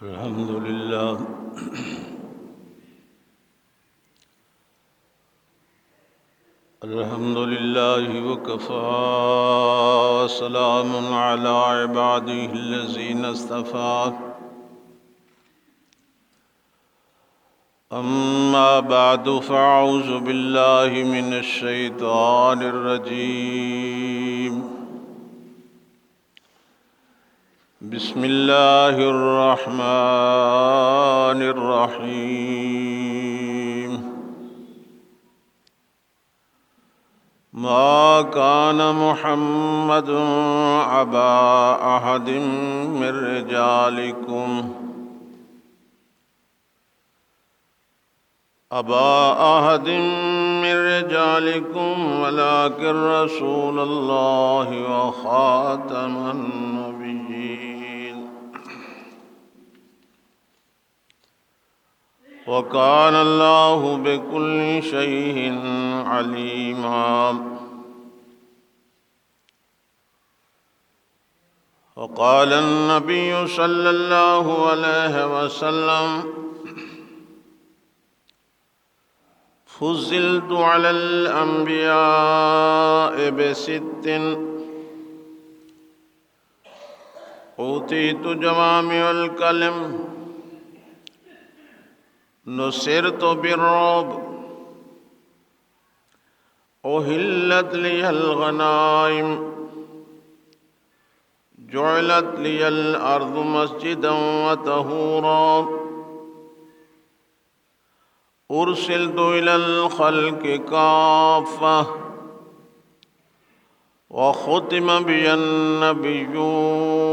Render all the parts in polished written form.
الحمد لله الحمد لله وكفى سلام على عباده الذين اصطفى أما بعد فأعوذ بالله من الشيطان الرجيم بسم الله الرحمن الرحيم ما كان محمد أبا أحد من رجالكم ولكن رسول الله وخاتم النبيين وكان الله بكل شيء عليما. وقال النبي صلى الله عليه وسلم فضلت على الأنبياء بست أوتيت جوامع الكلم نصرت بالرعب أحلت لي الغنائم جعلت لي الأرض مسجدا وطهورا أرسلت إلى الخلق كافة وختم بي النبيون.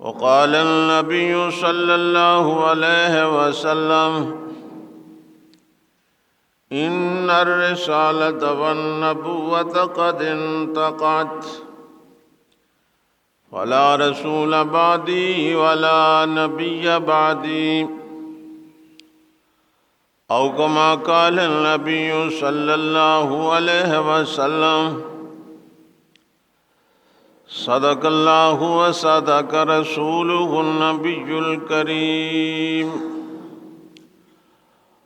وقال النبي صلى الله عليه وسلم إن الرسالة والنبوة قد انتقت ولا رسول بعدي ولا نبي بعدي أو كما قال النبي صلى الله عليه وسلم صدق الله وصدق رسوله النبي الكريم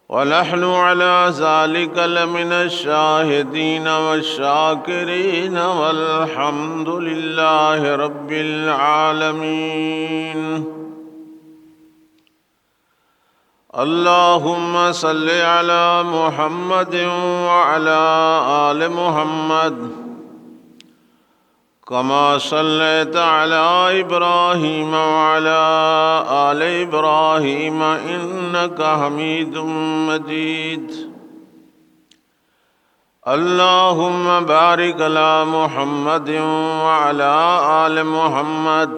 ونحن على ذلك لمن الشاهدين والشاكرين والحمد لله رب العالمين. اللهم صل على محمد وعلى آل محمد كما صليت على إبراهيم وعلى آل إبراهيم إنك حميد مجيد. اللهم بارك على محمد وعلى آل محمد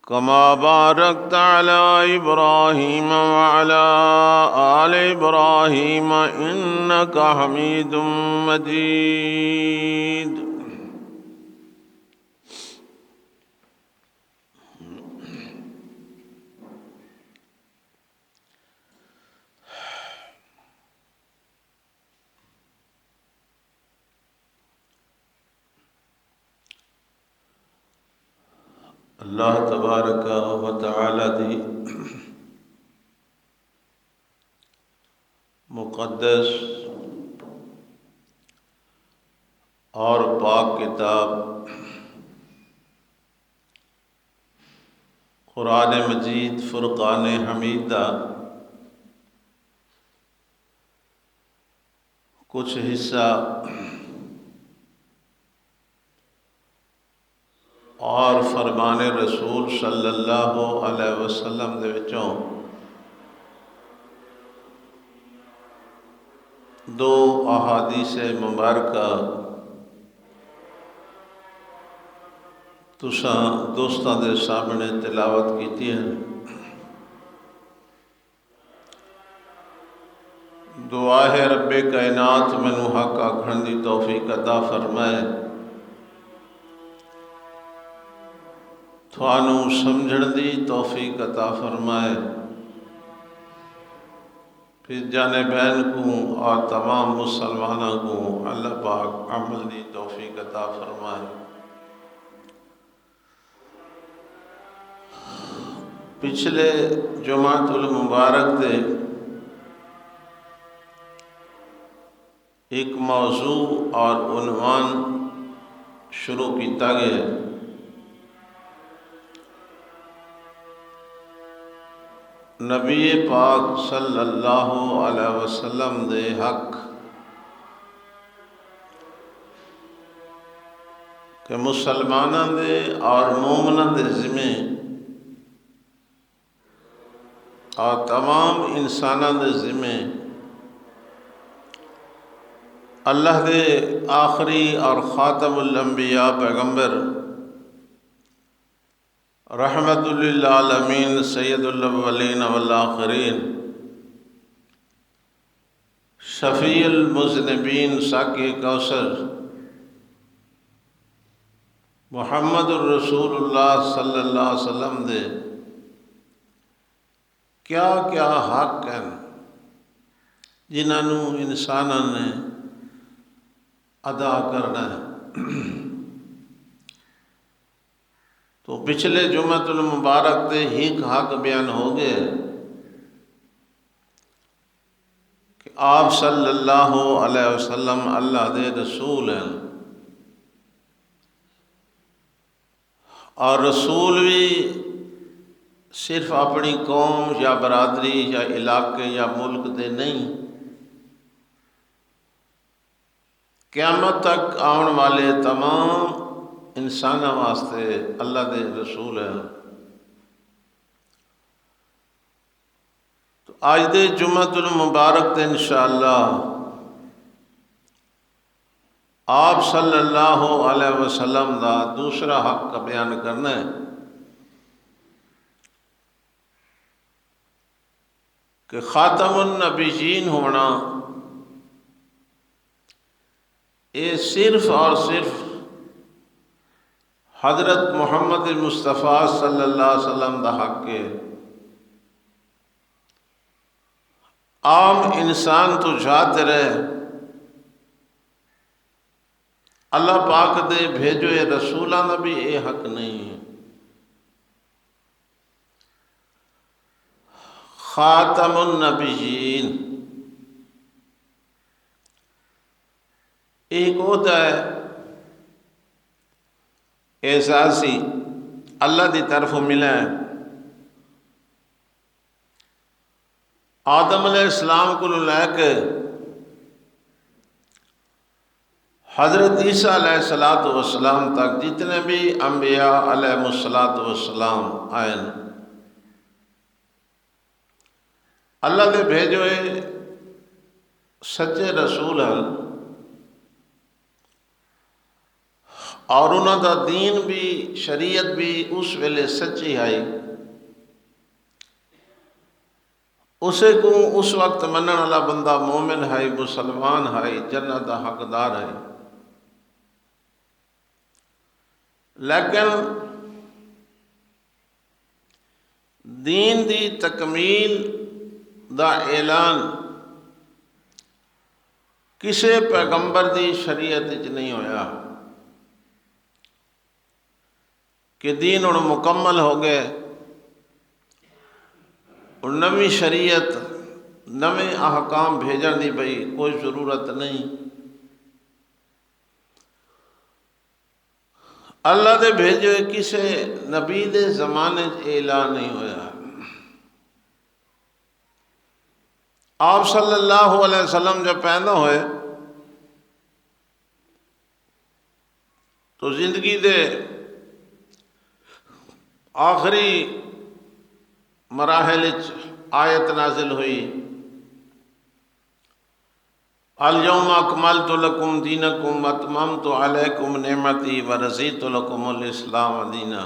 كما باركت على إبراهيم وعلى آل إبراهيم إنك حميد مجيد. اللہ تبارک و تعالی دی مقدس اور پاک کتاب قرآن مجید فرقان حمیدہ کچھ حصہ اور فرمان رسول صلی اللہ علیہ وسلم دے وچوں دو احادیث مبارکہ تساں دوستاں دے سامنے تلاوت کیتی ہیں. دعا ہے رب کائنات مینوں حق آکھن دی توفیق عطا فرمائے، تھانوں سمجھن دی توفیق عطا فرمائے، پھر جانبین کو اور تمام مسلمانوں کو اللہ پاک عمل دی توفیق عطا فرمائے. پچھلے جمعۃ المبارک دے ایک موضوع اور عنوان شروع کیتا گیا ہے۔ نبی پاک صلی اللہ علیہ وسلم دے حق کہ مسلمانوں دے اور مومنوں دے ذمے اور تمام انسانوں دے ذمے اللہ دے آخری اور خاتم الانبیاء پیغمبر رحمت للعالمین سید الاولین والآخرین شفیع المذنبین ساقی کوثر محمد الرسول اللہ صلی اللہ علیہ وسلم دے کیا کیا حق ہیں جنہوں انسانوں نے ادا کرنا ہے۔ تو پچھلے جمعۃ المبارک تے ایک حق بیان ہو گئے کہ آپ صلی اللہ علیہ وسلم اللہ دے رسول ہیں، اور رسول بھی صرف اپنی قوم یا برادری یا علاقے یا ملک دے نہیں، قیامت تک آن والے تمام انسانوں واسطے اللہ دے رسول ہیں۔ تو آج دے جمعۃ المبارک تے انشاءاللہ آپ صلی اللہ علیہ وسلم دا دوسرا حق کا بیان کرنا ہے کہ خاتم النبیین ہونا یہ صرف اور صرف حضرت محمد مصطفیٰ صلی اللہ علیہ وسلم دا حق ہے۔ عام انسان تو جاتے رہے، اللہ پاک دے بھیجوئے رسولاں دا بھی یہ حق نہیں ہے۔ خاتم النبیین ایک ہوتا ہے احساسی اللہ دی طرف ملا ہے۔ آدم علیہ السلام کو لے کے حضرت عیسیٰ علیہ السلام تک جتنے بھی انبیاء علیہ السلام آئے، اللہ دے بھیجے ہوئے سچے رسول ہیں، اور انہوں دا دین بھی شریعت بھی اس ویلے سچی آئی، اسے کو اس وقت منن والا بندہ مومن ہے، مسلمان ہے، جنت دا حقدار ہے۔ لیکن دین دی تکمیل دا اعلان کسے پیغمبر دی شریعت وچ نہیں ہویا کہ دین ہن مکمل ہو گئے، اور نویں شریعت نویں احکام بھیجن دی بھئی کوئی ضرورت نہیں۔ اللہ دے بھیجے کسے نبی دے زمانے اعلان نہیں ہویا۔ آپ صلی اللہ علیہ وسلم جب پیدا ہوئے تو زندگی دے آخری مراحل آیت نازل ہوئی، الیوم اکملت لکم دینکم واتممت علیکم نعمتی ورضیت لکم الاسلام دینا،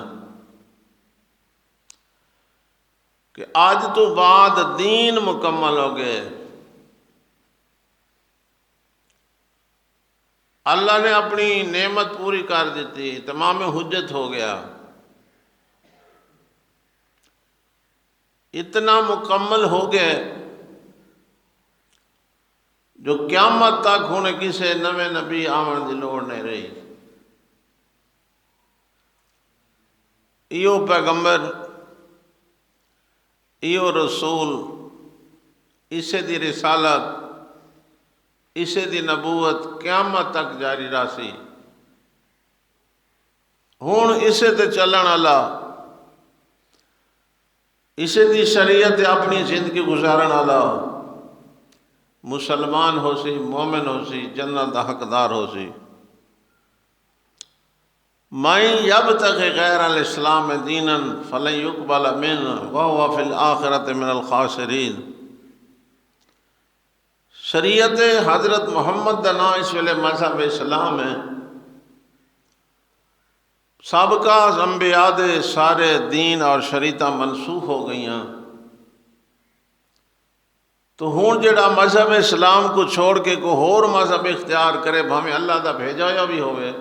کہ آج تو بعد دین مکمل ہو گئے۔ اللہ نے اپنی نعمت پوری کر دیتی، تمام حجت ہو گیا، اتنا مکمل ہو گئے جو قیامت تک ہونے کسے نوے نبی آمن دی لوڑ نہیں رہی۔ ایو پیغمبر ایو رسول اسے دی رسالت اسے دی نبوت قیامت تک جاری راسی ہون اسے تے چلن والا اسے دی شریعت اپنی زندگی گزارن والا مسلمان ہو سی مومن ہو سی جنت دا حقدار ہو سی مَن یبتغ غیر الاسلام دینا فلن یقبل منہ وہو فی الآخرۃ من الخاسرین شریعت حضرت محمد دا نام اس ویلے مذہب اسلام ہے سابقہ انبیاء دے سارے دین اور شریعتاں منسوخ ہو گئیاں تو ہون جڑا مذہب اسلام کو چھوڑ کے کوئی اور مذہب اختیار کرے بھامیں اللہ دا بھیجا یا بھی ہوئے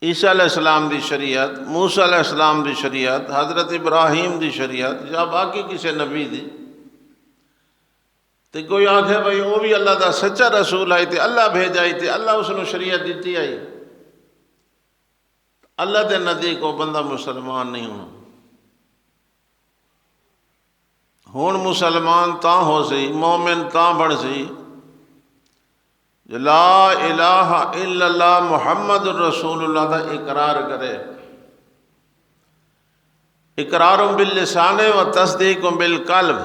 عیسیٰ علیہ السلام دی شریعت موسیٰ علیہ السلام دی شریعت حضرت ابراہیم دی شریعت یا باقی کسی نبی دی تو کوئی آنکھے بھائی وہ بھی اللہ دا سچا رسول آئی تھی اللہ بھیجائی تھی اللہ اس نے شریعت دیتی آئی اللہ دے ندی کو بندہ مسلمان نہیں ہونا ہون مسلمان تاں ہو سی مومن تاں بڑھ سی لا الہ الا اللہ محمد الرسول اللہ دا اقرار کرے اقرار باللسان و تصدیق بالقلب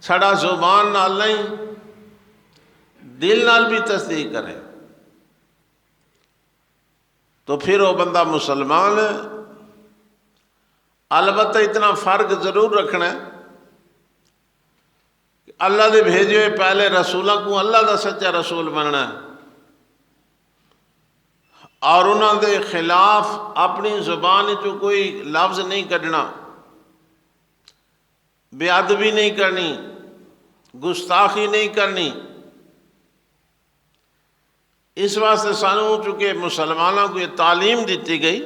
چھڑا زبان نال نہیں دل نال بھی تصدیق کرے تو پھر وہ بندہ مسلمان ہے البتہ اتنا فرق ضرور رکھنا ہے کہ اللہ دے بھیجے ہوئے پہلے رسولوں کو اللہ دا سچا رسول بننا ہے اور انہوں دے خلاف اپنی زبان جو کوئی لفظ نہیں کڈنا بے ادبی نہیں کرنی گستاخی نہیں کرنی اس واسطے سانوں چونکہ مسلمانوں کو یہ تعلیم دیتی گئی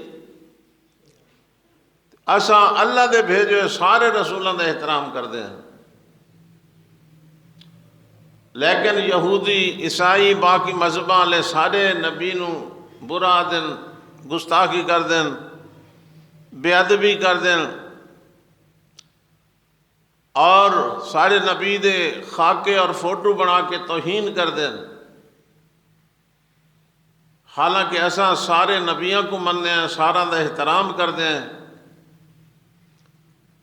اساں اللہ دے بھیجے ہوئے سارے رسولوں دا احترام کرتے ہیں لیکن یہودی عیسائی باقی مذہباں والے سارے نبی نو برا دن گستاخی کر دیں بے ادبی کر دیں اور سارے نبی دے خاکے اور فوٹو بنا کے توہین کر دیں حالانکہ ایسا سارے نبیوں کو مننے ہیں سارا دا احترام کر دیں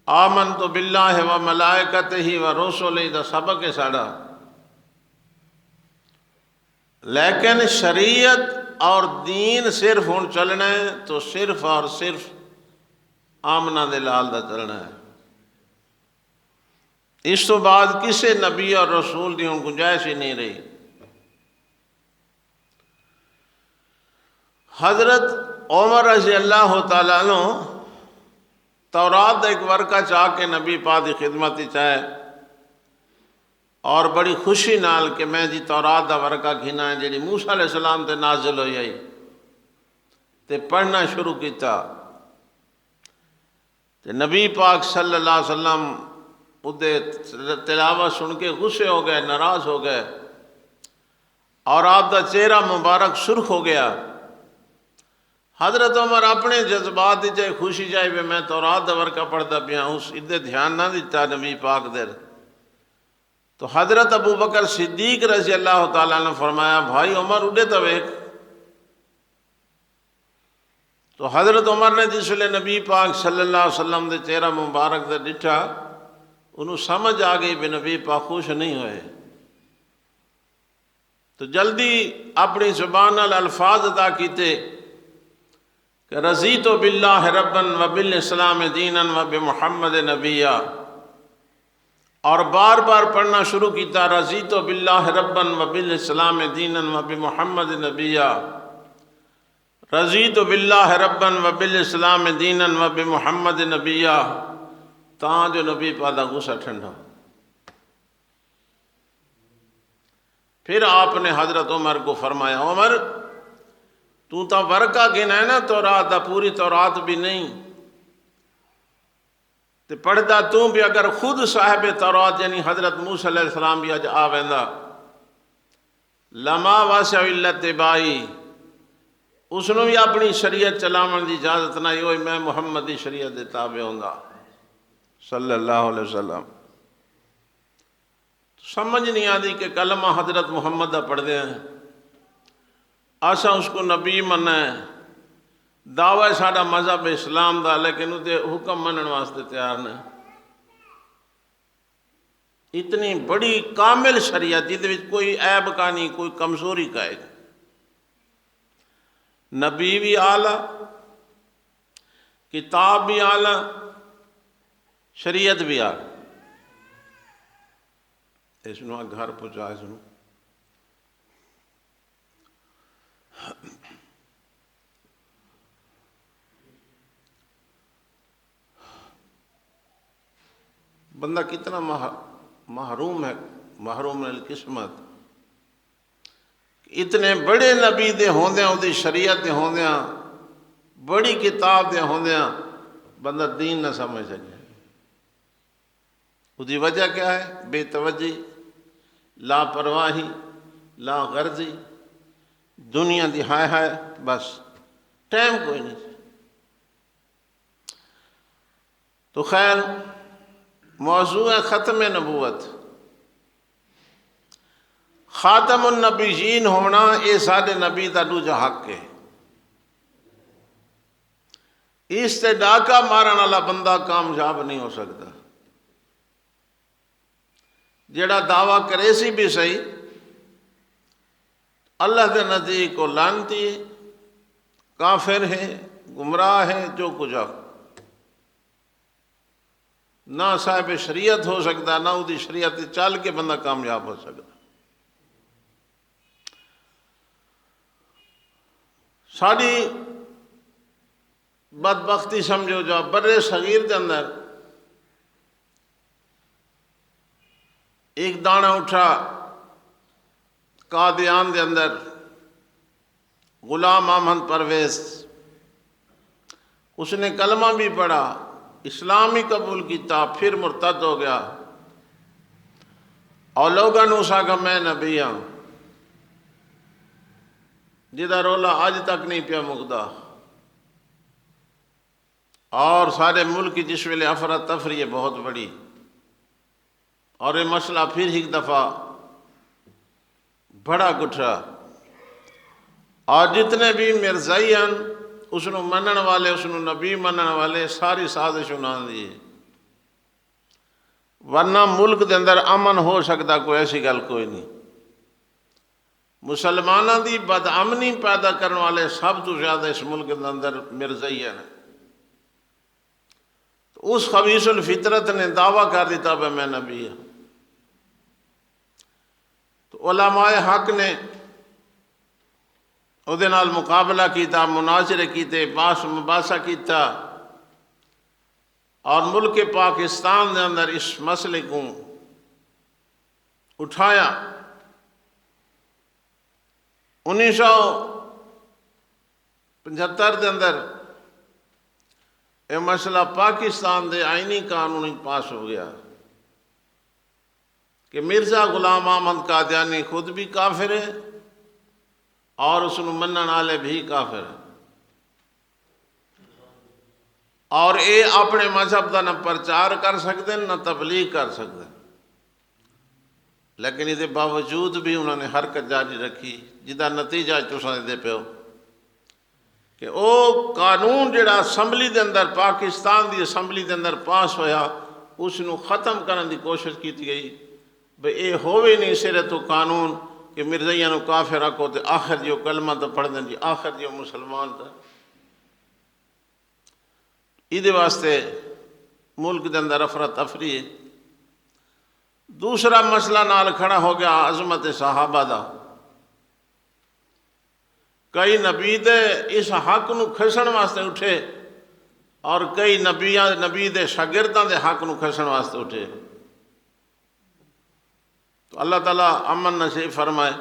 آمنت باللہ و ملائکتہ و رسلہ دا سبق ہے ساڑا لیکن شریعت اور دین صرف ہون چلنا ہے تو صرف اور صرف آمنہ دے لال دا چلنا ہے اس تو بعد کسی نبی اور رسول دی ان گنجائش ہی نہیں رہی حضرت عمر رضی اللہ تعالیٰ عنہ تورات ایک ورقہ چاہ کے نبی پاک دی خدمت چاہے اور بڑی خوشی نال کہ میں جی تورات دا ورقہ گھنا ہے جیڑی موسیٰ علیہ السلام تے نازل ہوئی آئی تے پڑھنا شروع کیتا تے نبی پاک صلی اللہ علیہ وسلم ادھے تلاوت سن کے غصے ہو گئے ناراض ہو گئے اور آپ دا چہرہ مبارک سرخ ہو گیا حضرت عمر اپنے جذبات دی جائے خوشی جائے بھی میں تورات دا ورقہ پڑھتا پیا اس ادھے دھیان نہ دیتا نبی پاک دیر تو حضرت ابو بکر صدیق رضی اللہ تعالیٰ نے فرمایا بھائی عمر اڈے تو ایک تو حضرت عمر نے جس لئے نبی پاک صلی اللہ علیہ وسلم دے چہرہ مبارک دے ڈٹھا انہوں سمجھ آ گئی بھی نبی پاک خوش نہیں ہوئے تو جلدی اپنی زبان الفاظ ادا کیتے کہ رضیت باللہ ربًا و بالاسلام دینا و بمحمد نبیہ اور بار بار پڑھنا شروع کیتا رضیت باللہ ربًا و بالاسلام دینا و بمحمد نبیہ رضیت باللہ ربًا و بالاسلام دینا و بمحمد نبیہ تاں جو نبی پادا غصہ ٹھنڈا پھر آپ نے حضرت عمر کو فرمایا عمر تو تا ورقہ گنا ہے نا تورات دا پوری تورات بھی نہیں تے پڑھدا تو بھی اگر خود صاحب تورات یعنی حضرت موسیٰ علیہ السلام بھی اج آویندا لما واسع الاتباعی اس نے بھی اپنی شریعت چلاون دی اجازت نہ ہوئی، میں محمد دی شریعت دے تابع ہوں گا صلی اللہ علیہ وسلم۔ سمجھ نہیں آتی کہ کلمہ حضرت محمد دا پڑھ دیں آسا اس کو نبی مننا ہے، دعوی ساڑا مذہب اسلام دا، لیکن اسے حکم منن واسطے تیار نہیں۔ اتنی بڑی کامل شریعت جہدے وچ کوئی عیب کا نہیں، کوئی کمزوری کا ہے، نبی بھی آلہ، کتاب بھی آلہ، شریعت بھی آلہ۔ اس نو گھر پہنچا اس نو۔ بندہ کتنا محروم ہے، محروم القسمت، اتنے بڑے نبی دے ہوندیاں، وہ دی شریعت دے ہوندیاں، بڑی کتاب دے ہوندیاں بندہ دین نہ سمجھ سکے۔ وہ دی وجہ کیا ہے؟ بے توجہی، لاپرواہی، لا غرضی، دنیا دی ہائے ہائے، بس ٹائم کوئی نہیں۔ تو خیر موضوع ہے ختم نبوت، خاتم النبیین ہونا، یہ سارے نبی دا دوجا حق ہے۔ اس سے ڈاکہ مارن والا بندہ کامیاب نہیں ہو سکتا۔ جڑا دعویٰ کرے سی بھی صحیح، اللہ کے نزدیک کو لعنتی ہے، کافر ہے، گمراہ ہے، جو کچھ آپ نہ صاحب شریعت ہو سکتا، نہ وہ شریعت چل کے بندہ کامیاب ہو سکتا۔ ساری بدبختی سمجھو جا برے صغیر دے اندر ایک دانہ اٹھا قادیان دے اندر، غلام احمد پرویز، اس نے کلمہ بھی پڑھا، اسلام ہی قبول کیتا، پھر مرتد ہو گیا، اور لوگوں نے اسا کہ میں نبی ہوں، جدا رولا آج تک نہیں پیا مکدا، اور سارے ملک کی جس ویلے افراتفری ہے بہت بڑی، اور یہ مسئلہ پھر ایک دفعہ بڑا گٹھا، اور جتنے بھی مرزائی ہیں اس نو منن والے، اس نو نبی منن والے، ساری سازش انہاں دی، ورنہ ملک دے اندر امن ہو سکتا کوئی ایسی گل کوئی نہیں۔ مسلمانوں دی بدامنی پیدا کرنے والے سب تو زیادہ اس ملک کے اندر مرزائی ہیں۔ تو اس خبیث الفطرت نے دعویٰ کر دیتا کہ میں نبی ہوں۔ تو علماء حق نے او دے نال مقابلہ کیتا، مناظرے کیتے، باس مباحثہ کیتا، اور ملک پاکستان دے اندر اس مسئلے کو اٹھایا۔ 1975 دے اندر یہ مسئلہ پاکستان دے آئینی قانون پاس ہو گیا کہ مرزا غلام احمد قادیانی خود بھی کافر ہے اور اس نو منن والے بھی کافر ہیں، اور اے اپنے مذہب دا نہ پرچار کر سکتے ہیں نہ تبلیغ کر سکتے ہیں، لیکن اس باوجود بھی انہوں نے حرکت جاری رکھی، جدا نتیجہ تساں دے پیو کہ او قانون جڑا اسمبلی دے اندر، پاکستان دی اسمبلی دے اندر پاس ہویا، اس نو ختم کرنے دی کوشش کی گئی، بھئی اے ہوئے نہیں سرے تو قانون کہ مرزائیاں نو کافر رکھو تے آخر جو کلمہ تو پڑھ دیں جی، آخر جو مسلمان تھا۔ ایدے واسطے ملک دے اندر افراتفری ہے۔ دوسرا مسئلہ نال کھڑا ہو گیا عظمت صحابہ دا۔ کئی نبی دے اس حق نو کھسن واسطے اٹھے، اور کئی نبی دے شاگرداں دے حق نو کھسن واسطے اٹھے۔ تو اللہ تعالیٰ امن نصیب فرمائے۔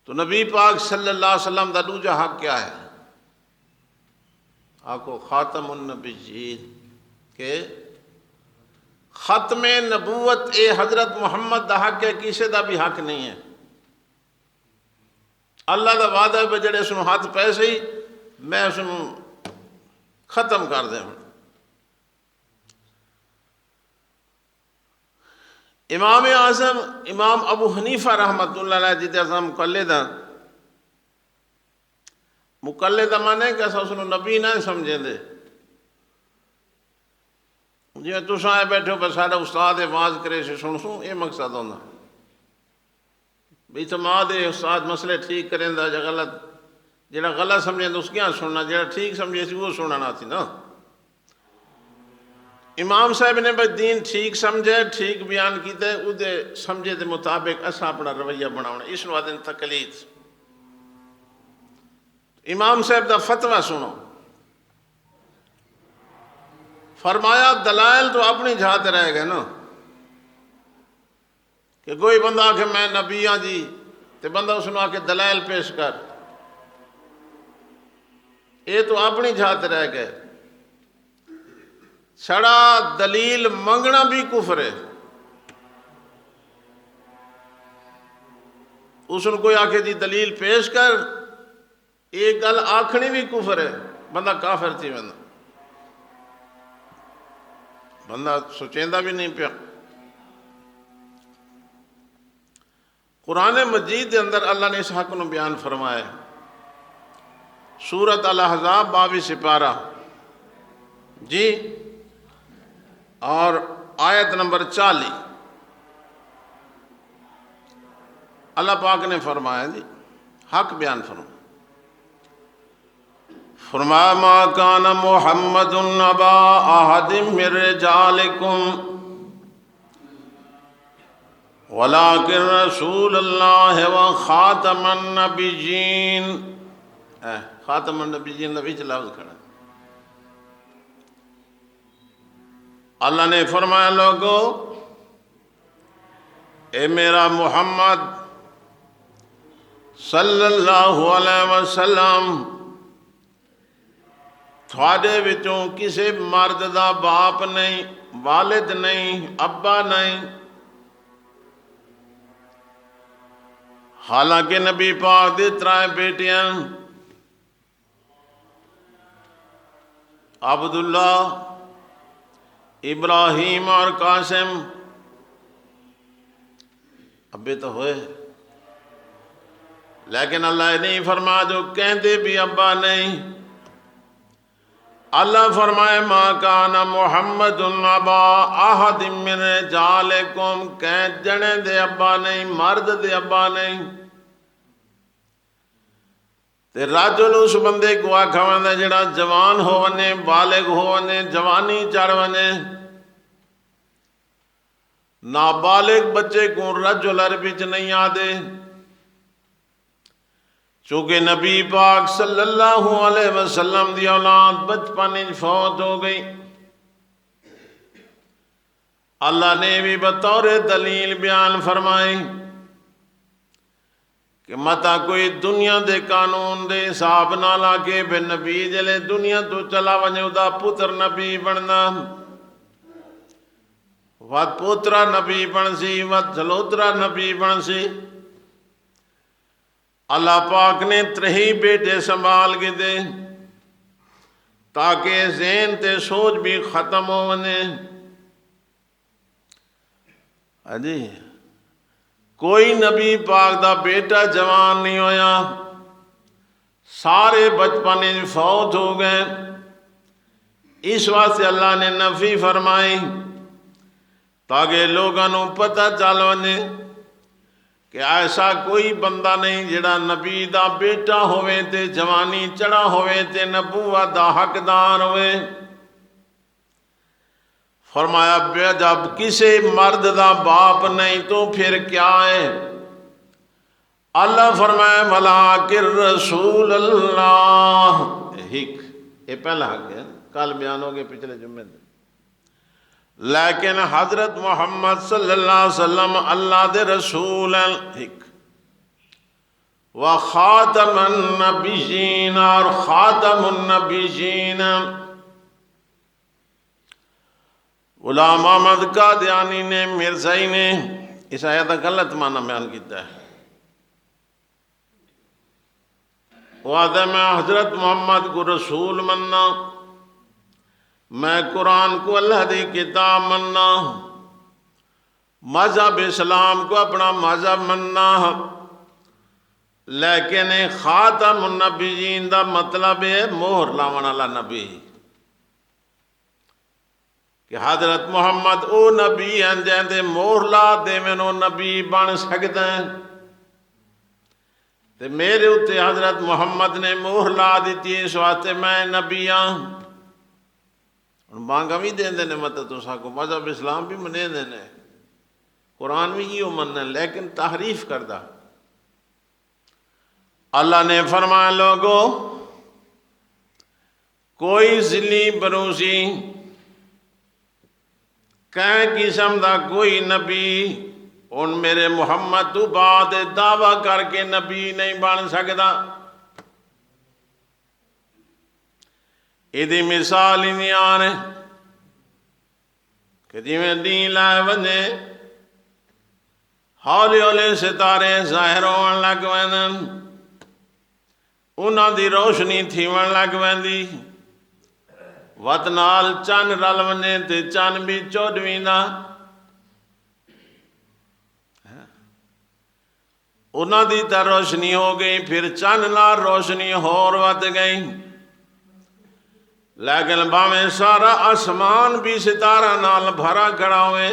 تو نبی پاک صلی اللہ علیہ وسلم دا دوجا حق کیا ہے؟ آکو خاتم النبیین، کہ ختم نبوت اے حضرت محمد دا حق ہے، کسی دا بھی حق نہیں ہے۔ اللہ دا وعدہ ہے جڑے اس ہاتھ پے سی میں اس ختم کر دیں. امام اعظم امام ابو حنیفہ رحمت اللہ علیہ جیتے اصلا مقلد مانے کہ اصلا اس نبی نہ سمجھیں دے. جی تساں آئے بیٹھے ہو بس ساڈا استاد واز کرے سے سن سوں یہ مقصد ہونا بھی اعتماد استاد مسئلے ٹھیک کریں دا جا غلط جڑا غلط سمجھیں تو اس کیا سننا جڑا ٹھیک سمجھے سی وہ سننا تھی نا. امام صاحب نے بس دین ٹھیک سمجھے ٹھیک بیان کیتے او دے سمجھے دے مطابق اسا اپنا رویہ بناونا اس نو آدن تقلید. امام صاحب دا فتویٰ سنو فرمایا دلائل تو اپنی جہاں رہ گئے نا کہ کوئی بندہ آکے میں نبی ہاں جی تے بندہ اس نے آکے دلائل پیش کر یہ تو اپنی جہاں رہ گئے. چھڑا دلیل منگنا بھی کفر ہے. اس نے کوئی آکے دی دلیل پیش کر ایک گل آکھنی بھی کفر ہے بندہ کافر تھی بندہ سوچیندہ بھی نہیں پیا. قرآن مجید کے اندر اللہ نے اس حق کو بیان فرمایا سورۃ الاحزاب 22 سپارہ جی اور آیت نمبر 40 اللہ پاک نے فرمایا جی حق بیان فرمایا ما کان محمد ابا احد من رجالکم ولکن رسول اللہ و خاتم النبیین. خاتم النبیین نبی لفظ کھڑا اللہ نے فرمایا لوگو اے میرا محمد صلی اللہ علیہ وسلم تھوڑے وچوں کسی مرد دا باپ نہیں والد نہیں ابا نہیں حالانکہ نبی پاک دی 3 بیٹیاں عبداللہ ابراہیم اور قاسم ابے تو ہوئے لیکن اللہ نہیں فرما جو کہندے بھی ابا نہیں. اللہ فرمائے ما کان محمد ابا احد من رجالکم کہیں جنے دے ابا نہیں مرد دے ابا نہیں. تے راجل اس بندے کو آکھا ہے جڑا جوان ہو ونے بالغ ہو ونے جوانی چڑھ ونے. نابالغ بچے کو رجل عربی چ نہیں آدے چونکہ نبی پاک صلی اللہ علیہ وسلم دی اولاد بچپن فوت ہو گئی. اللہ نے بھی بطور دلیل بیان فرمائی کہ متا کوئی دنیا دے قانون دے حساب نہ لاگے بے نبی جلے دنیا تو چلا ونجے دا پتر نبی بننا وات پوترا نبی بن سی وات جلوترا نبی بن سی. اللہ پاک نے 3 بیٹے سنبھال کے دے تاکہ ذہن تے سوچ بھی ختم ہو ونے. جی کوئی نبی پاک دا بیٹا جوان نہیں ہویا سارے بچپن فوت ہو گئے. اس واسطے اللہ نے نفی فرمائی تاکہ لوگوں پتہ چل ونے کہ ایسا کوئی بندہ نہیں جڑا نبی دا بیٹا ہوئے تے جوانی چڑھا ہوئے تے نبوت دا حقدار ہوئے. فرمایا بے جب کسی مرد دا باپ نہیں تو پھر کیا ہے. اللہ فرمایا ولیکن رسول اللہ یہ پہلا حق ہے کل بیان ہو گئے پچھلے جمعے دے. لیکن حضرت محمد صلی اللہ علیہ وسلم اللہ دے رسول و خاتم النبیین اور خاتم النبیین. غلام احمد قادیانی نے مرزائی نے اس آیت کا غلط معنی بیان کیتا ہے. وعدہ میں حضرت محمد کو رسول مننا، میں قرآن کو اللہ دی کتاب مننا، مذہب اسلام کو اپنا مذہب مننا، لیکن خاتم النبیین دا مطلب ہے مہر لاون والا نبی، کہ حضرت محمد او نبی ہیں جہاں مہر لا دے میں نو نبی بن سکتے ہیں، تے میرے اتے حضرت محمد نے مہر لا دیتی ہے، اس واسطے میں نبی ہاں۔ مانگا بھی دیں دینے مطلب تو ساکو مذہب اسلام بھی منے دینے، قرآن بھی یہ مننے، لیکن تحریف کردہ۔ اللہ نے فرمایا لوگو کوئی ذلی بروسی کہیں قسم دا کوئی نبی ان میرے محمد تو بعد دعویٰ کر کے نبی نہیں بن سکتا۔ ایدی مثال ہی نہیں آنے کہ جی میں دین لائے بندے ہولی ہولی ستارے ظاہر ہون لگ ویندن، انہاں دی روشنی تھیون لگ ویندی، وط نال چند رل ونے تے چند بھی چودویں دا، انہاں دی تا روشنی ہو گئی، پھر چند نال روشنی ہور وط گئی، لیکن باویں سارا آسمان بھی ستارہ نال بھرا کھڑا ہوئے،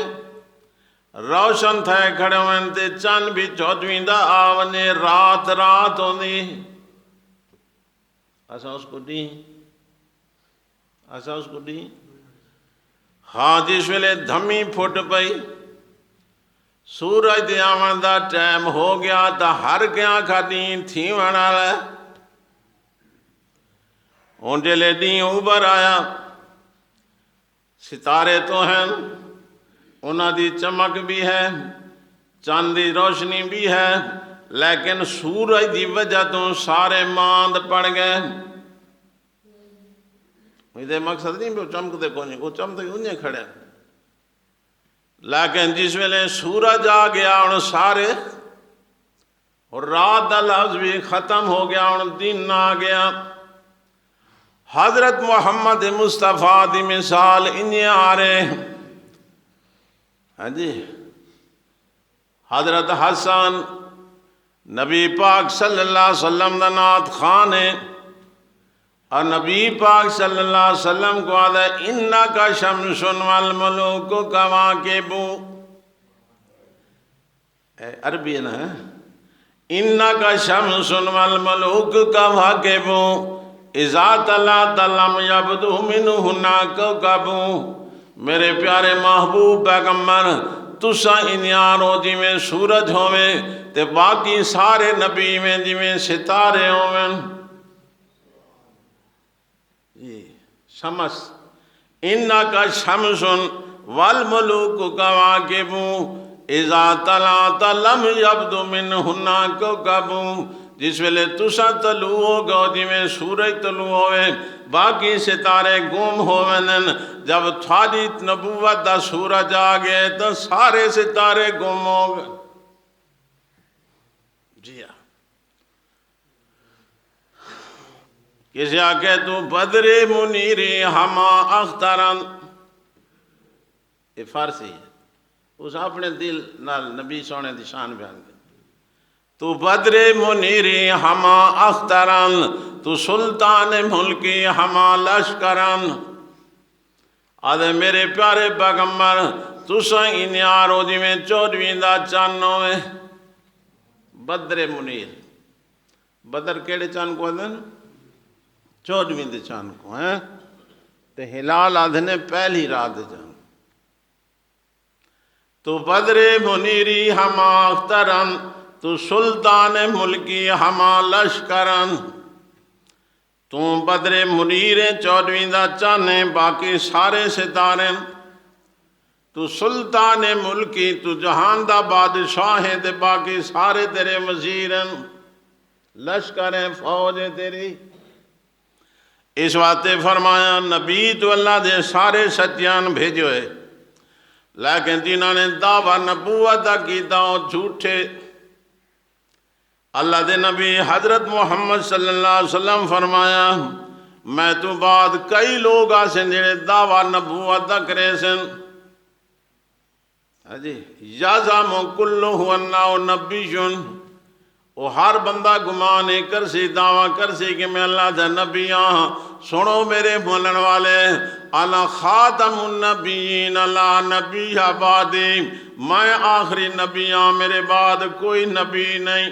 روشن تھے کھڑے ہوئے تے چند بھی چودویں دا آونے، رات رات ہوندی، ایسا اس کو دی، ایسا اس کو دی، ہاں جس ویلے دھمی پھٹ پئی، سورج دے آون دا ٹائم ہو گیا تا ہر کیا کھا دین تھی وڑا لے، اونٹے لے دین اوبر آیا، ستارے تو ہیں، انہاں دی چمک بھی ہے، چاند دی روشنی بھی ہے، لیکن سورج دی وجہ تو سارے ماند پڑ گئے۔ مجھے مقصد نہیں وہ چمک دے کونی، وہ چمک دے انہیں کھڑے، لیکن جس ویلے سورج آ گیا ان سارے، اور رات دا لفظ بھی ختم ہو گیا، ان دن آ گیا۔ حضرت محمد مصطفیٰ دی مثال انہیں آ رہے، ہاں جی، حضرت حسن نبی پاک صلی اللہ علیہ وسلم دا نات خان ہے، اور نبی پاک صلی اللہ علیہ وسلم کو آدھا اِنَّكَ شَمْسٌ وَالْمُلُوكُ كَوَاكِبُ، عربی ہے نا، اِنَّكَ شَمْسٌ وَالْمُلُوكُ كَوَاكِبُ اِذَا طَلَعْتَ لَمْ يَبْدُ مِنْهُنَّ كَوْكَبٌ۔ میرے پیارے محبوب پیغمبر تسا انیارو جی میں سورج ہوئے تے باقی سارے نبی میں جی میں ستارے ہوئے، شمس اِنَّكَ شَمْسٌ وَالْمُلُوكُ كَوَاكِبُ اِذَا طَلَعْتَ لَمْ يَبْدُ مِنْهُنَّ كَوْكَبٌ۔ جس ویلے تسا طلوع ہو گو جی میں سورج طلوع ہوئے باقی ستارے گم ہوئے، جب تھوڑی نبوت دا سورج آ گئے تو سارے ستارے گم ہو گئے۔ جی ہاں، کسی آکے تو بدر منیری ہما اخترن، یہ فارسی ہے، اس اپنے دل نال نبی سونے دی شان بیان کرے، تو بدر منیری ہما اخترن، تو سلطان ملکی ہما لشکرن۔ آدھے میرے پیارے پیغمبر تسا انیارو جی میں چودویں دا چانو ہے، بدر منیر، بدر کیڑے چان کو آدھے چودویں دے چان کو ہیں، تے ہلال آدھنے پہلی رات دے چان، تو بدر منیری ہما اخترن، تو سلطان ملکی ہما لشکرن۔ تو بدر منیر چودویں دا چانے باقی سارے ستارے، تو سلطان ملکی تو جہان دا بادشاہ دے باقی سارے تیرے وزیرن، لشکر فوج تیری۔ اس واتے فرمایا نبی تو اللہ دے سارے سچیان بھیجو ہے، لیکن جنہوں نے دعویٰ نبوت دا کیتا ہو جھوٹے، اللہ دے نبی حضرت محمد صلی اللہ علیہ وسلم فرمایا میں تو بعد کئی لوگ آسن جڑے دعویٰ نبوت دا کرے سن یزعم کلہ انہ نبیٌ وہ ہر بندہ گمان کر سی دعویٰ کر سی کہ میں اللہ دا نبی ہاں سنو میرے بولن والے انا خاتم النبیین لا نبی بعدی میں آخری نبی ہاں میرے بعد کوئی نبی نہیں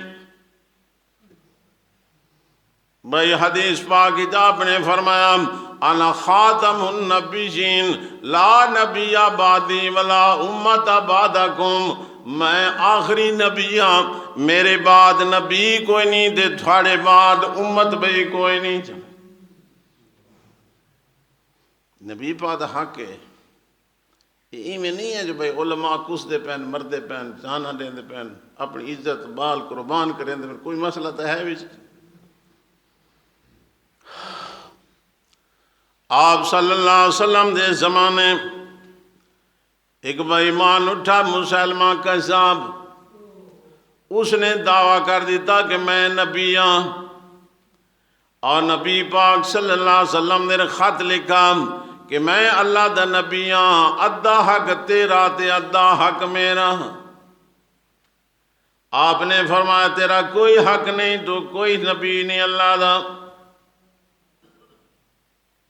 بھائی حدیث پاک کتاب نے فرمایا انا خاتم النبیین لا نبی بعدی ولا امت بعدکم میں آخری نبی ہاں میرے بعد نبی کوئی نہیں دے تھوڑے بعد امت بھی کوئی نہیں نبی پاک حق ہے یہ میں نہیں ہے جو بھائی علماء کس دے پہن مردے پہن جانا دیں دے پہن اپنی عزت بال قربان کریں دے کوئی مسئلہ تو ہے بھی آپ صلی اللہ علیہ وسلم دے زمانے ایک بےمان اٹھا مسلمہ کذاب اس نے دعویٰ کر دیتا کہ میں نبی ہوں اور نبی پاک صلی اللہ علیہ وسلم نے خط لکھا کہ میں اللہ دا نبی ہوں ادھا حق تیرا تے ادھا حق میرا آپ نے فرمایا تیرا کوئی حق نہیں تو کوئی نبی نہیں اللہ دا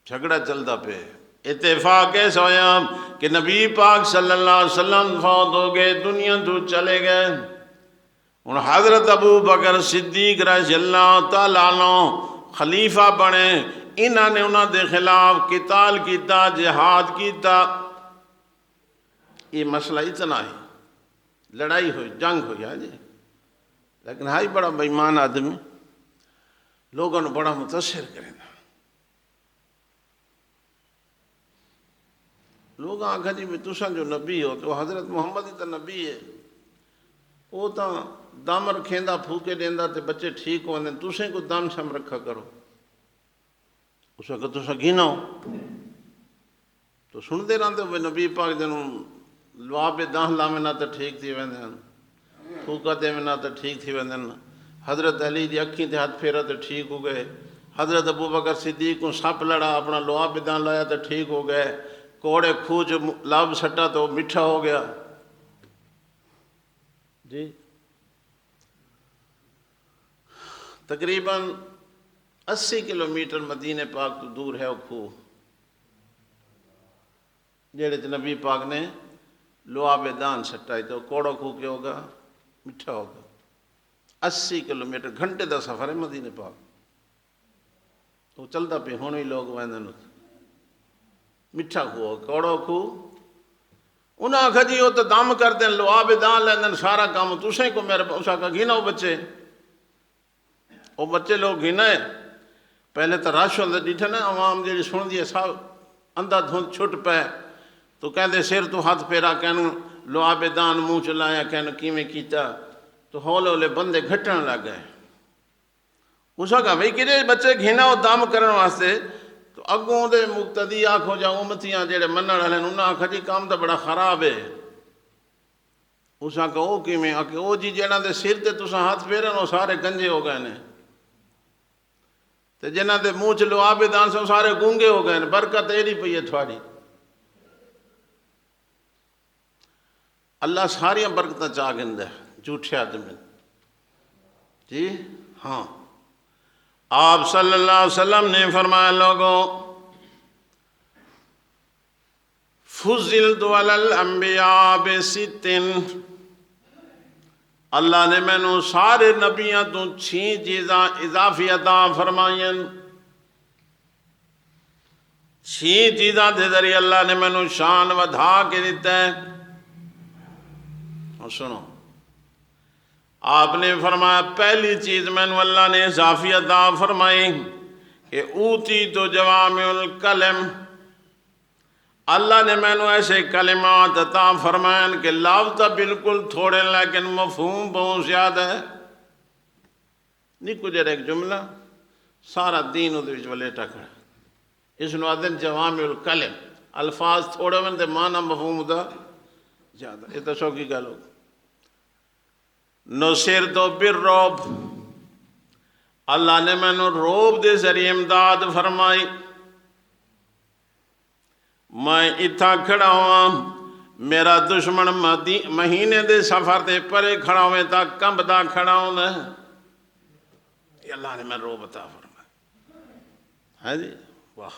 جھگڑا چلتا پہ اتفاق ایسا ہویا کہ نبی پاک صلی اللہ علیہ وسلم فوت ہو گئے دنیا تو چلے گئے ان حضرت ابو بکر صدیق رضی اللہ تعالیٰ عنہ خلیفہ بنے انہوں نے انہوں دے خلاف قتال کیتا جہاد کیتا یہ مسئلہ اتنا ہے لڑائی ہوئی جنگ ہوئی ہے جی لیکن ہائی بڑا بےمان آدمی لوگوں نے بڑا متاثر کریں لوگ آنکھا جی بھی تساں جو نبی ہو تو حضرت محمد ہی تو نبی ہے وہ تو دم رکھیندہ پھوکے دیندہ تے بچے ٹھیک ہوندے تسیں کو دم شم رکھا کرو اس وقت تساں گھینا ہو تو سن دے رہتے ہوئے نبی پاک جنہوں لواب دان لامنا تو ٹھیک تھی ویندے ہیں پھوکا دے منا تو ٹھیک تھی ویندے ہیں حضرت علی دی اکھیں تے ہاتھ پھیرا تو ٹھیک ہو گئے حضرت ابو بکر صدیق کو سپ لڑا اپنا لواب دان لایا تو ٹھیک ہو گئے کوڑے کھوج لاب سٹا تو میٹھا ہو گیا جی تقریباً 80 کلومیٹر مدینہ پاک تو دور ہے وہ کھو جیڑے نبی پاک نے لواب دان سٹائی تو کوڑا کھو کے ہوگا میٹھا ہوگا 80 کلومیٹر گھنٹے دا سفر ہے مدینہ پاک وہ چلتا پہ ہونے ہی لوگ ویندن میٹھا کھو کوڑا کھو انہاں آکھا جی وہ تو دم کرتے ہیں لواب دان لیندن سارا کام تسیں کو میرے اسا کا گھینا ہو بچے وہ بچے لوگ گھینا ہے پہلے تو رش ہوندے ڈیٹھا نا عوام جیڑی سن دی سب اندھا دھند چھٹ پے تو کہندے سر تو ہاتھ پھیرا کہنو لواب دان منہ چلایا کہنو کیویں کیتا تو ہولے ہولے بندے گھٹن لگ گئے اسا کہا بھئی کہ بچے گھینا ہو دم کرن واسطے تو اگوں دے مقتدی آکھو جا امتیاں جیڑے منن والے انہاں آکھا جی کام تو بڑا خراب ہے اسا کہا او کیویں آکھے او جی جنہاں دے سر تے تساں ہاتھ پھیرن وہ سارے گنجے ہو گئے نے تے جنہاں دے منہ چ لواب دان سے سارے گونگے ہو گئے نے برکت ایڈی پئی ہے تھوڑی اللہ ساریاں برکتاں چاہ گندا ہے جھوٹے آدمی جی ہاں آپ صلی اللہ علیہ وسلم نے فرمایا لوگوں فضلت علی الانبیاء بستن اللہ نے میں نو سارے نبیاں تو 6 چیزاں اضافی عطا فرمائیں 6 چیزاں دے ذریعے اللہ نے میں نو شان ودھا کے دیتا ہے اور سنو آپ نے فرمایا پہلی چیز میں نے اللہ نے اضافی عطا فرمائی کہ اوتی تو جوامع الکلم اللہ نے میں نے ایسے کلمات عطا فرمائیں کہ لفظ تو بالکل تھوڑے لیکن مفہوم بہت زیادہ ہے نہیں کچھ ایک جملہ سارا دین وہ ولیٹا کھڑا اس نو آدھن جوامع الکلم الفاظ تھوڑے میں تے معنی مفہوم دا زیادہ یہ تو شوقی گل ہو نصرت بالرعب اللہ نے مینوں روب دے ذریعے امداد فرمائی، میں اتھا کھڑا ہوا، میرا دشمن مہینے دے سفر تے پرے کھڑا ہوئے تا کمبدا کھڑا ہوں میں، یہ اللہ نے میں روب عطا فرمایا ہے جی۔ واہ،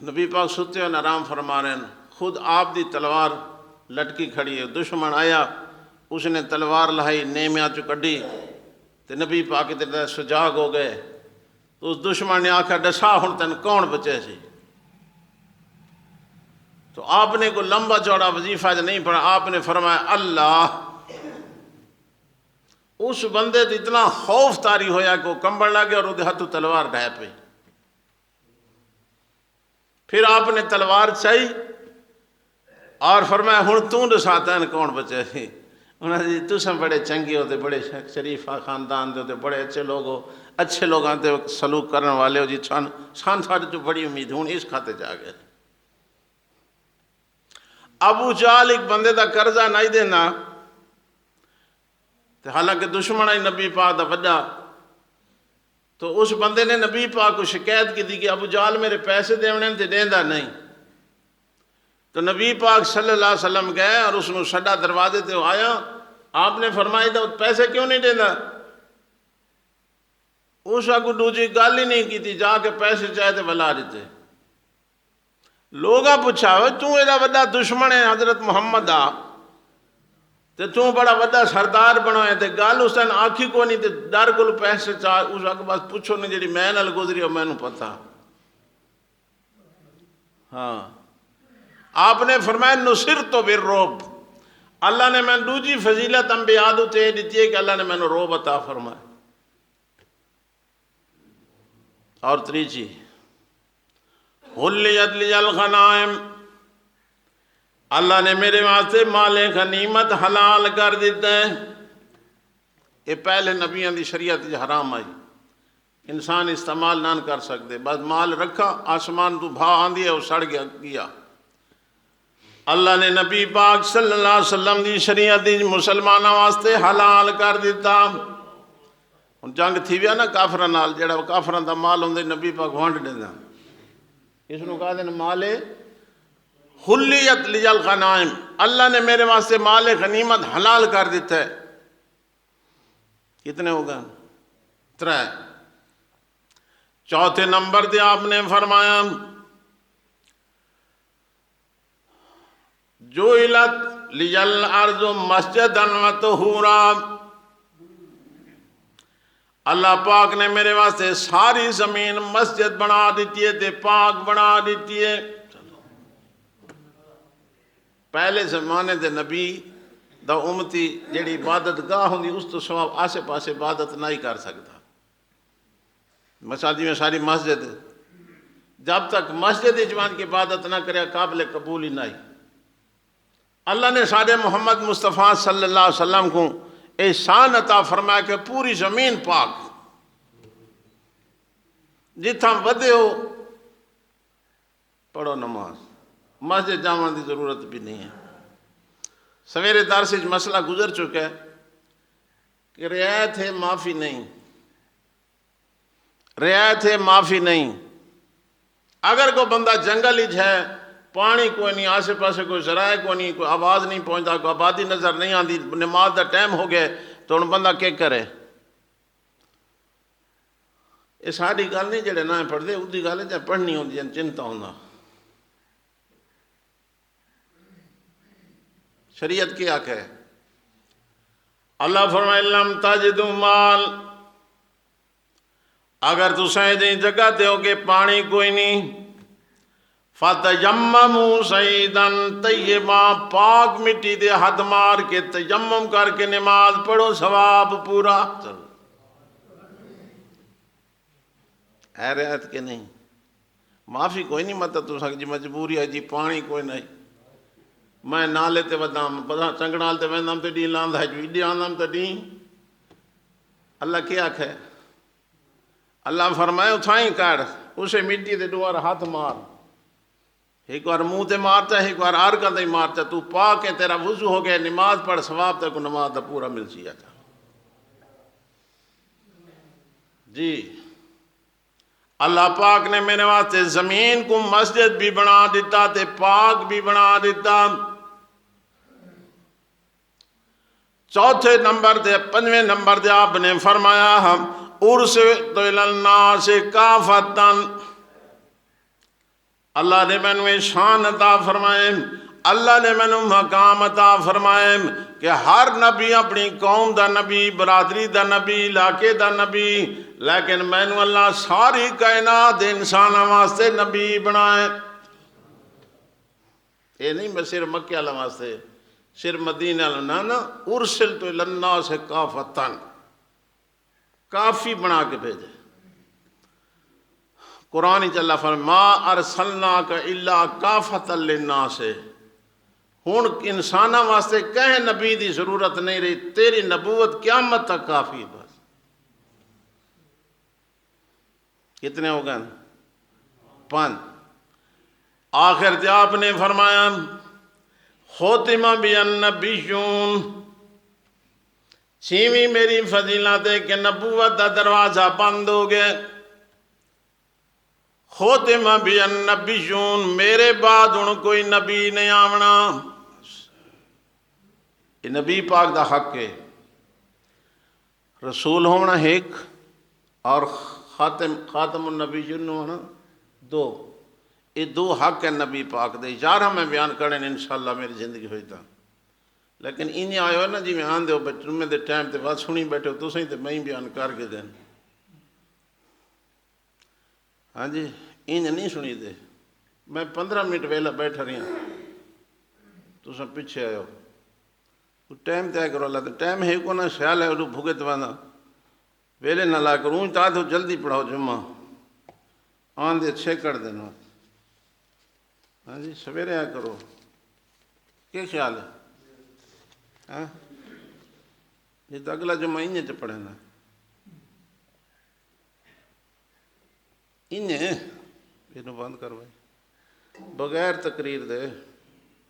نبی پاک ستے ہوئے آرام فرما رہے ہیں، خود آپ دی تلوار لٹکی کھڑی ہے، دشمن آیا اس نے تلوار لہائی نیمیا چو کڈی تے نبی پاک کی طرح سجاگ ہو گئے، تو اس دشمن نے آکھا ڈسا ہن تن کون بچے سی؟ تو آپ نے کوئی لمبا چوڑا وظیفہ نہیں پڑھا، آپ نے فرمایا اللہ، اس بندے تو اتنا خوف تاری ہویا کہ وہ کمبڑ لگے اور وہ ہاتھوں تلوار ڈھائے پہ، پھر آپ نے تلوار چاہی اور فرمایا ہن توں دساتا ہے کون بچے سی؟ انہوں نے جی تساں بڑے چنگے ہوتے، بڑے شریفہ خاندان دے ہوتے، بڑے اچھے لوگ ہو، اچھے لوگاں تے سلوک کرنے والے ہو جی، سان تھوڑے تو بڑی امید ہوں اس کھاتے جا گئے۔ ابو جہل ایک بندے دا قرضہ نہیں دینا، حالانکہ دشمن ہے نبی پاک دا وڈا، تو اس بندے نے نبی پاک کو شکایت کی تھی کہ ابو جہل میرے پیسے دیونے تے دیندا نہیں، تو نبی پاک صلی اللہ علیہ وسلم گئے اور اس نے سڈا دروازے تے آیا، آپ نے فرمایا تھا پیسے کیوں نہیں دیندا؟ اس کو دوجی گل ہی نہیں کی تھی، جا کے پیسے چاہے تے بلا دیتے۔ لوگاں پوچھا تو ایڈا وڈا دشمن ہے حضرت محمد آ تے تو بڑا وڈا سردار بنا ہے تے گل اس دن آکھی کو نہیں تے ڈر کو پیسے چاہ، اس وقت بس پوچھو نہیں جڑی میں نال گزری ہو میں نو پتا۔ ہاں، آپ نے فرمایا نصرت بالرعب، اللہ نے میں دوجی فضیلت انبیاء تے دیتی ہے کہ اللہ نے میں نو رعب عطا فرمایا۔ اور تریجی حلیت لی الغنائم، اللہ نے میرے واسطے مال غنیمت حلال کر دیتا ہے۔ یہ پہلے نبیوں دی شریعت حرام آئی، انسان استعمال نہ کر سکتے، بس مال رکھا آسمان تو بھا آندھی ہے وہ سڑ گیا۔ اللہ نے نبی پاک صلی اللہ علیہ وسلم دی شریعت دی مسلمانوں واسطے حلال کر دیتا۔ جنگ تھی ویا نا کافراں نال، جڑا کافراں دا مال ہوندے نبی پاک ونڈ دیندا، اس نو کہا دین مال حلیت لی الغنائم، اللہ نے میرے واسطے مال غنیمت حلال کر دیتا ہے۔ کتنے ہوگا؟ 3۔ چوتھے نمبر دے آپ نے فرمایا جعلت لی الارض مسجدا وطہورا، اللہ پاک نے میرے واسطے ساری زمین مسجد بنا دیتی ہے تے پاک بنا دیتی ہے۔ پہلے زمانے دے نبی دا امتی جیڑی عبادت گاہ ہوندی اس تو سوا آسے پاسے عبادت نہیں کر سکتا۔ مساجد میں ساری مسجد، جب تک مسجد اجوان کی عبادت نہ کرے قابل قبول ہی نہیں۔ اللہ نے سارے محمد مصطفیٰ صلی اللہ علیہ وسلم کو احسان عطا فرمایا کہ پوری زمین پاک، جتھاں ودے ہو پڑھو نماز، مسجد جانے کی ضرورت بھی نہیں ہے۔ سویرے درس مسئلہ گزر چکا ہے کہ رعایت ہے معافی نہیں، رعایت ہے معافی نہیں۔ اگر کوئی بندہ جنگل ہی ہے، پانی کوئی نہیں، آسے پاسے کوئی ذرائع کوئی نہیں، کوئی آواز نہیں پہنچتا، کوئی آبادی نظر نہیں آتی، نماز دا ٹائم ہو گیا تو ان بندہ کیا کرے؟ یہ ساری گل نہیں جڑے نہ پڑھتے، اس کی گل ہے جب پڑھنی ہوتی ہے چنتا ہونا۔ شریعت کیا کہ اللہ فرمائے لم تجدوا مال، اگر تسیں جگہ دے ہو کہ پانی کوئی نہیں، فتیمموا صعیدا طیبا، پاک مٹی دے ہاتھ مار کے تیمم کر کے نماز پڑھو، ثواب پورا۔ ہے رعایت کے نہیں؟ معافی کوئی نہیں، مطلب تو سک جی مجبوری ہے جی پانی کوئی نہیں، میں نالے تے ودام پتا چنگڑال تے ویندام تے ڈی لاندہ ہے جو ایڈی آندام تے ڈی۔ اللہ کیا کہے؟ اللہ فرمائے اتھائیں کر، اسے مٹی تے دوار ہاتھ مار، ایک بار منہ تے مارتا ہے، ایک بار آرکا تے مارتا ہے، تو پاک ہے، تیرا وضو ہو گیا، نماز پڑھ، ثواب تے کو نماز دا پورا مل جاتا۔ جی اللہ پاک نے میرے واسطے زمین کو مسجد بھی بنا دیتا تے پاک بھی بنا دیتا. چوتھے نمبر دے 5ویں نمبر دے آپ نے فرمایا ہم ارسلت الی الناس کافۃ. اللہ نے مینوں شان عطا فرمائے، اللہ نے مینوں مقام عطا فرمائے کہ ہر نبی اپنی قوم دا نبی، برادری دا نبی، علاقے دا نبی، لیکن مینوں اللہ ساری کائنات انساناں واسطے نبی بنائے. یہ نہیں میں صرف مکے والے واسطے، صرف مدینہ والے نا، ارسلت الی الناس کافۃ، کافی بنا کے بھیجے. قرآن چلا فرمایا ما ارسلناک الا کافۃ للناس. ہن انساناں واسطے کہیں نبی دی ضرورت نہیں رہی، تیری نبوت قیامت تک کافی. بس کتنے ہو گئے؟ 5. آخر تے آپ نے فرمایا ختم بی النبیون. 6ویں میری فضیلت ہے کہ نبوت دا دروازہ بند ہو گیا. ختم بی النبیون، میرے بعد ہن کوئی نبی نہیں آونا. یہ نبی پاک دا حق ہے، رسول ہونا ایک اور خاتم النبیین ہونا 2. یہ 2 حق ہیں نبی پاک دے. 11 میں بیان کریں انشاءاللہ میری زندگی ہوئی تھا، لیکن انہیں آئے ہو نا جی میں آن دے ہو بچوں دے ٹائم تے بات سنی بیٹھے ہو تو سہیں تے میں ہی بیان کر کے دیں. ہاں جی انہیں نہیں سنی دے. میں 15 منٹ ویلا بیٹھا رہی ہوں تو سب پیچھے آئے ہو. ٹائم تے آئے کرو اللہ تے ٹائم ہے کو نا خیال ہے وہ بھوگے توانا ویلے نہ لا کروں چاہ تو جلدی پڑھاؤ جمعہ آن دے اچھے کر دینا. ہاں جی سویرے آیا کرو. کیا خیال ہے؟ ہاں یہ تو اگلا جمعہ انہیں چ پڑھے نا انہیں یہ بند کر بھائی بغیر تقریر دے.